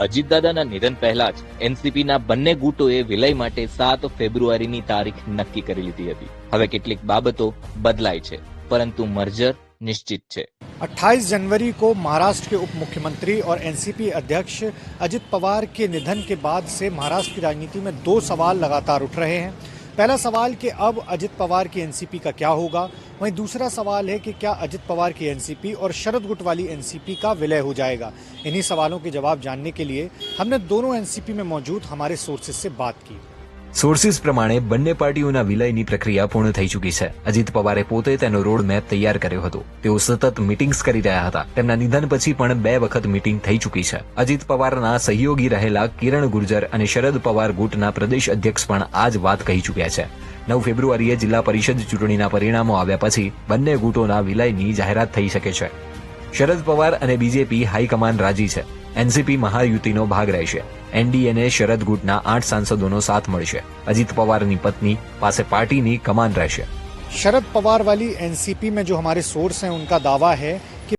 અજીતદાદાના નિધન પહેલા જ એનસીપીના બંને ગુટોએ વિલય માટે 7 ફેબ્રુઆરીની તારીખ નક્કી કરી લીધી હતી. હવે કેટલીક બાબતો બદલાઈ છે, પરંતુ મર્જર निश्चित है। 28 जनवरी को महाराष्ट्र के उप मुख्यमंत्री और एनसीपी अध्यक्ष अजित पवार के निधन के बाद से महाराष्ट्र की राजनीति में 2 सवाल लगातार उठ रहे हैं। पहला सवाल कि अब अजित पवार की एनसीपी का क्या होगा, वहीं दूसरा सवाल है कि क्या अजित पवार की एनसीपी और शरद गुट वाली एनसीपी का विलय हो जाएगा। इन्हीं सवालों के जवाब जानने के लिए हमने दोनों एनसीपी में मौजूद हमारे सोर्सेज से बात की। સોર્સિસ પ્રમાણે બંને પાર્ટીઓના વિલયની પ્રક્રિયા પૂર્ણ થઈ ચૂકી છે. અજીત પવારે પોતે તેનો રોડ મેપ તૈયાર કર્યો હતો. તેઓ સતત મીટિંગ્સ કરી રહ્યા હતા. તેમના નિધન પછી પણ 2 વખત મીટિંગ થઈ ચૂકી છે. અજીત પવારના સહયોગી રહેલા કિરણ ગુર્જર અને શરદ પવાર ગુટના પ્રદેશ અધ્યક્ષ પણ આ જ વાત કહી ચૂક્યા છે. 9 ફેબ્રુઆરીએ જિલ્લા પરિષદ ચૂંટણીના પરિણામો આવ્યા પછી બંને ગુટોના વિલયની જાહેરાત થઈ શકે છે. શરદ પવાર અને બીજેપી હાઈકમાન્ડ રાજી છે. એનસીપી મહાયુતિનો ભાગ રહેશે. एनडीए शरद गुटना 8 सांसदों साथ મળશે. अजित पवार की पत्नी पास पार्टी की कमान રહેશે. शरद पवार वाली एनसीपी में जो हमारे सोर्स हैं उनका दावा है कि